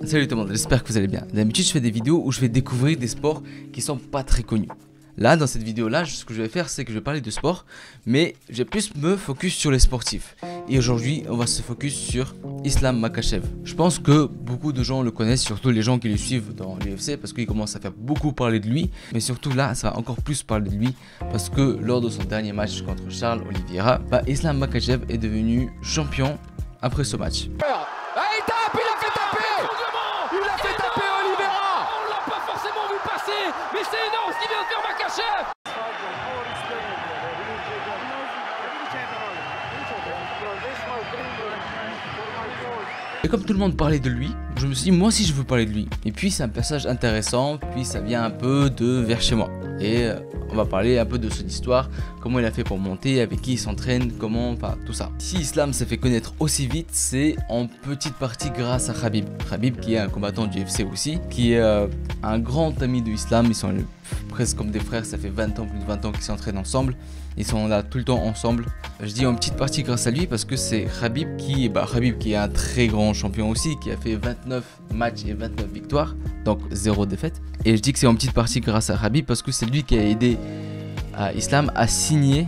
Salut tout le monde, j'espère que vous allez bien. D'habitude je fais des vidéos où je vais découvrir des sports qui sont pas très connus. Là dans cette vidéo là, ce que je vais faire c'est que je vais parler de sport, mais je vais plus me focus sur les sportifs. Et aujourd'hui on va se focus sur Islam Makhachev. Je pense que beaucoup de gens le connaissent, surtout les gens qui le suivent dans l'UFC, parce qu'il commence à faire beaucoup parler de lui. Mais surtout là ça va encore plus parler de lui, parce que lors de son dernier match contre Charles Oliveira, Islam Makhachev est devenu champion après ce match. Mais c'est énorme ce qu'il vient de faire Makhachev. Et comme tout le monde parlait de lui, je me suis dit moi aussi je veux parler de lui. Et puis c'est un personnage intéressant, puis ça vient un peu de vers chez moi. Et on va parler un peu de son histoire, comment il a fait pour monter, avec qui il s'entraîne, comment, enfin tout ça. Si Islam s'est fait connaître aussi vite, c'est en petite partie grâce à Khabib. Khabib qui est un combattant du UFC aussi, qui est un grand ami de Islam, ils sont presque comme des frères, ça fait 20 ans, plus de 20 ans qu'ils s'entraînent ensemble. Ils sont là tout le temps ensemble. Je dis en petite partie grâce à lui parce que c'est Khabib qui est un très grand champion aussi, qui a fait 29 matchs et 29 victoires, donc 0 défaite. Et je dis que c'est en petite partie grâce à Khabib parce que c'est lui qui a aidé Islam à signer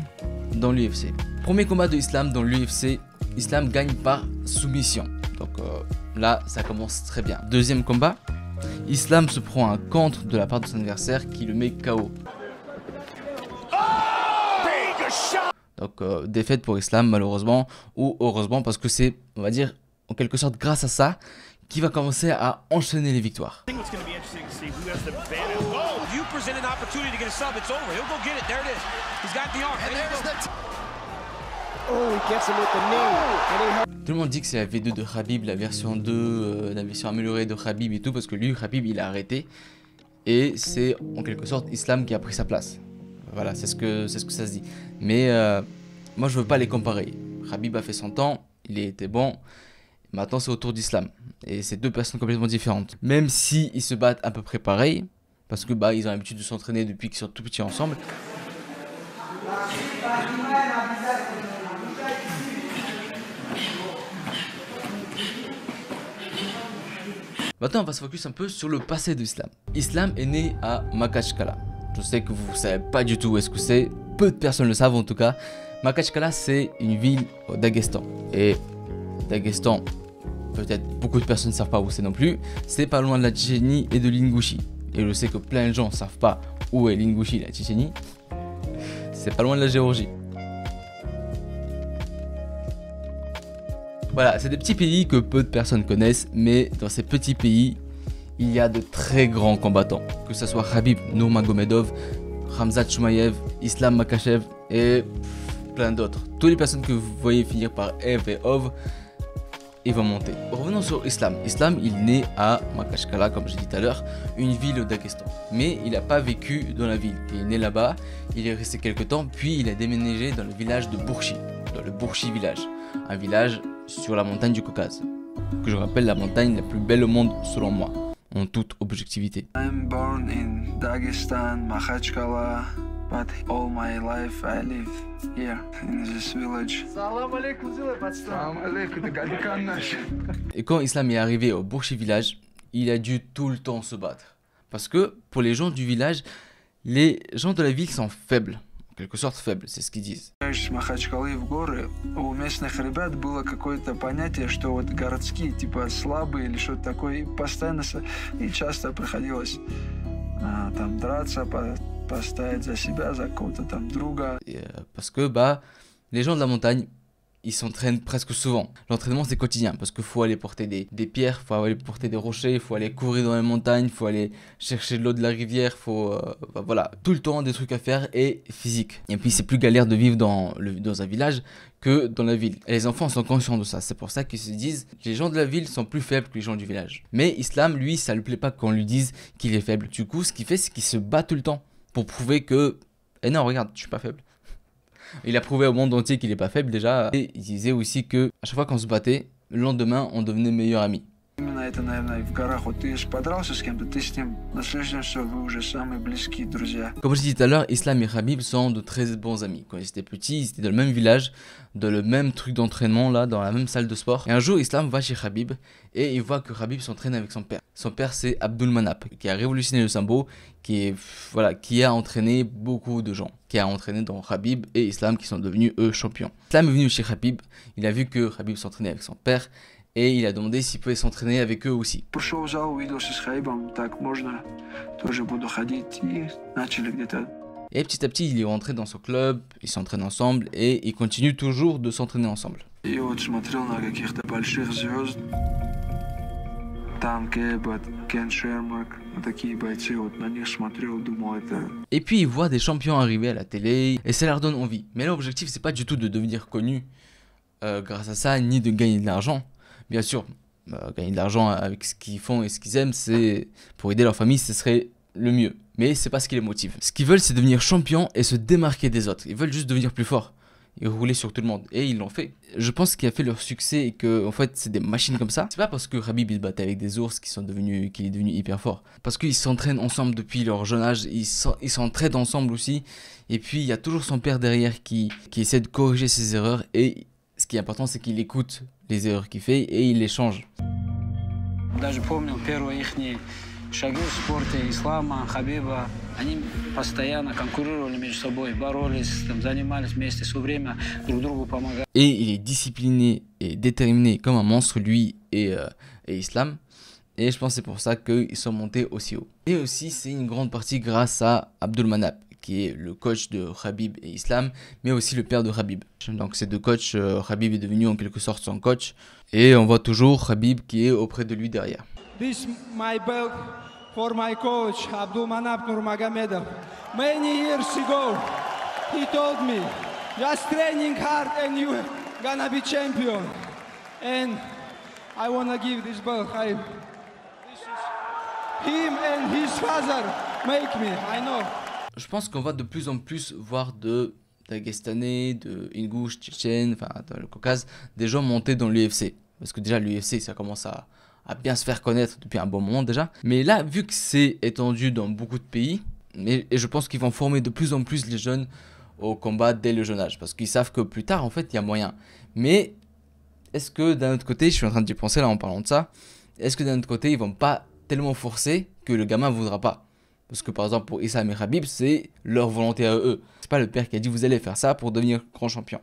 dans l'UFC. Premier combat de Islam dans l'UFC, Islam gagne par soumission. Donc là, ça commence très bien. Deuxième combat, Islam se prend un contre de la part de son adversaire qui le met KO. Donc défaite pour Islam malheureusement, ou heureusement parce que c'est, on va dire, en quelque sorte grâce à ça qu'il va commencer à enchaîner les victoires. Tout le monde dit que c'est la V2 de Khabib, la version 2, la version améliorée de Khabib et tout, parce que lui, Khabib, il a arrêté. Et c'est en quelque sorte Islam qui a pris sa place. Voilà, c'est ce que ça se dit. Mais moi, je veux pas les comparer. Khabib a fait son temps, il était bon. Maintenant, c'est au tour d'Islam. Et c'est deux personnes complètement différentes. Même si ils se battent à peu près pareil, parce que ils ont l'habitude de s'entraîner depuis qu'ils sont tout petits ensemble. Maintenant, on va se focus un peu sur le passé d'Islam. Islam est né à Makhachkala. Je sais que vous ne savez pas du tout où est-ce que c'est. Peu de personnes le savent en tout cas. Makhachkala, c'est une ville au Daghestan. Et Daghestan, peut-être beaucoup de personnes ne savent pas où c'est non plus. C'est pas loin de la Tchétchénie et de l'Ingouchie. Et je sais que plein de gens ne savent pas où est l'Ingouchie et la Tchétchénie. C'est pas loin de la Géorgie. Voilà, c'est des petits pays que peu de personnes connaissent, mais dans ces petits pays, il y a de très grands combattants. Que ce soit Khabib Nurmagomedov, Khamzat Chimaev, Islam Makhachev et plein d'autres. Toutes les personnes que vous voyez finir par Ev et Ov, ils vont monter. Revenons sur Islam. Islam, il est né à Makhachkala, comme j'ai dit tout à l'heure, une ville au Daghestan. Mais il n'a pas vécu dans la ville. Il est né là-bas, il est resté quelques temps, puis il a déménagé dans le village de Bourchi, dans le Bourchi village. Un village sur la montagne du Caucase, que je rappelle la montagne la plus belle au monde selon moi, en toute objectivité. I'm born in Dagestan, Makhachkala, but all my life I live here in this village. Salam alaikum, Et quand Islam est arrivé au Bourchi village, il a dû tout le temps se battre. Parce que pour les gens du village, les gens de la ville sont faibles. En quelque sorte faibles, c'est ce qu'ils disent. Махачкалы в горы, у местных ребят было какое-то понятие, что вот городские типа слабые или что-то такое, постоянно и часто приходилось там драться, постоять за себя, за какого-то там друга. Parce que les gens de la montagne, ils s'entraînent presque souvent. L'entraînement c'est quotidien parce qu'il faut aller porter des pierres, il faut aller porter des rochers, il faut aller courir dans les montagnes, il faut aller chercher de l'eau de la rivière, il faut voilà, tout le temps des trucs à faire et physique. Et puis c'est plus galère de vivre dans un village que dans la ville. Et les enfants sont conscients de ça, c'est pour ça qu'ils se disent les gens de la ville sont plus faibles que les gens du village. Mais Islam, lui, ça lui plaît pas qu'on lui dise qu'il est faible. Du coup, ce qu'il fait, c'est qu'il se bat tout le temps pour prouver que, eh non, regarde, je suis pas faible. Il a prouvé au monde entier qu'il n'est pas faible déjà. Et il disait aussi que à chaque fois qu'on se battait, le lendemain on devenait meilleurs amis. Именно это, наверное, в горах. Вот ты подрался с кем-то, ты с ним на следующем все, вы уже самые близкие друзья. Comme je disais tout à l'heure, Islam et Khabib sont de très bons amis. Quand ils étaient petits, ils étaient dans le même village, dans le même truc d'entraînement, là, dans la même salle de sport. Et un jour, Islam va chez Khabib et il voit que Khabib s'entraîne avec son père. Son père, c'est Abdul Manap, qui a révolutionné le sambo, qui a entraîné beaucoup de gens, qui a entraîné dans Khabib et Islam, qui sont devenus eux champions. Islam est venu chez Khabib, il a vu que Khabib s'entraînait avec son père. Et il a demandé s'il pouvait s'entraîner avec eux aussi. Пришел в зал, увиделся с Хаибом, так можно, тоже буду ходить, и начали где-то. Et petit à petit, il est rentré dans son club, ils s'entraînent ensemble et ils continuent toujours de s'entraîner ensemble. И вот смотрел на каких-то больших звезд, там Кэббот, Кен Шермак, такие бойцы, вот на них смотрел, думал, это... Et puis il voit des champions arriver à la télé et ça leur donne envie. Mais l'objectif, c'est pas du tout de devenir connu grâce à ça, ni de gagner de l'argent. Bien sûr, gagner de l'argent avec ce qu'ils font et ce qu'ils aiment, c'est pour aider leur famille, ce serait le mieux. Mais c'est pas ce qui les motive. Ce qu'ils veulent, c'est devenir champion et se démarquer des autres. Ils veulent juste devenir plus forts et rouler sur tout le monde. Et ils l'ont fait. Je pense qu'il a fait leur succès et que en fait, c'est des machines comme ça. C'est pas parce que Khabib il se battait avec des ours qu'il est devenu hyper fort. Parce qu'ils s'entraînent ensemble depuis leur jeune âge. Ils s'entraident ensemble aussi. Et puis il y a toujours son père derrière qui essaie de corriger ses erreurs. Et ce qui est important, c'est qu'il écoute les erreurs qu'il fait et il les change. Даже помню первые ихние шаги в спорте Ислама, Хабиба. Они постоянно конкурировали между собой, боролись, там, занимались вместе, все время друг другу помогали. Et il est discipliné et déterminé comme un monstre, lui et Islam. Et je pense que c'est pour ça qu'ils sont montés aussi haut. Et aussi, c'est une grande partie grâce à Abdul Manap, qui est le coach de Khabib et Islam, mais aussi le père de Khabib. Donc ces deux coachs, Khabib est devenu en quelque sorte son coach, et on voit toujours Khabib qui est auprès de lui derrière. This my belt for my coach Abdul Manap Nurmagomedov. Many years ago, he told me, just training hard and you gonna be champion. And I wanna give this belt. This is him and his father make me. I know. Je pense qu'on va de plus en plus voir de Dagestanais, de Ingouches, Tchétchènes, enfin dans le Caucase, des gens montés dans l'UFC. Parce que déjà l'UFC ça commence à bien se faire connaître depuis un bon moment déjà. Mais là, vu que c'est étendu dans beaucoup de pays, et je pense qu'ils vont former de plus en plus les jeunes au combat dès le jeune âge. Parce qu'ils savent que plus tard, en fait, il y a moyen. Mais est-ce que d'un autre côté, je suis en train d'y penser là en parlant de ça, est-ce que d'un autre côté, ils vont pas tellement forcer que le gamin ne voudra pas? Parce que par exemple pour Islam et Khabib, c'est leur volonté à eux. C'est pas le père qui a dit vous allez faire ça pour devenir grand champion.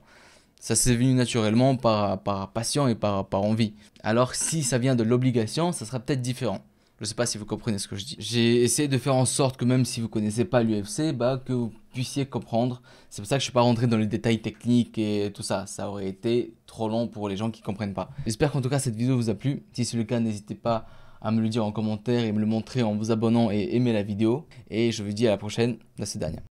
Ça s'est venu naturellement par passion et par envie. Alors si ça vient de l'obligation, ça sera peut-être différent. Je sais pas si vous comprenez ce que je dis. J'ai essayé de faire en sorte que même si vous connaissez pas l'UFC, que vous puissiez comprendre. C'est pour ça que je suis pas rentré dans les détails techniques et tout ça. Ça aurait été trop long pour les gens qui comprennent pas. J'espère qu'en tout cas cette vidéo vous a plu. Si c'est le cas, n'hésitez pas à me le dire en commentaire et me le montrer en vous abonnant et aimer la vidéo. Et je vous dis à la prochaine. La Sedania.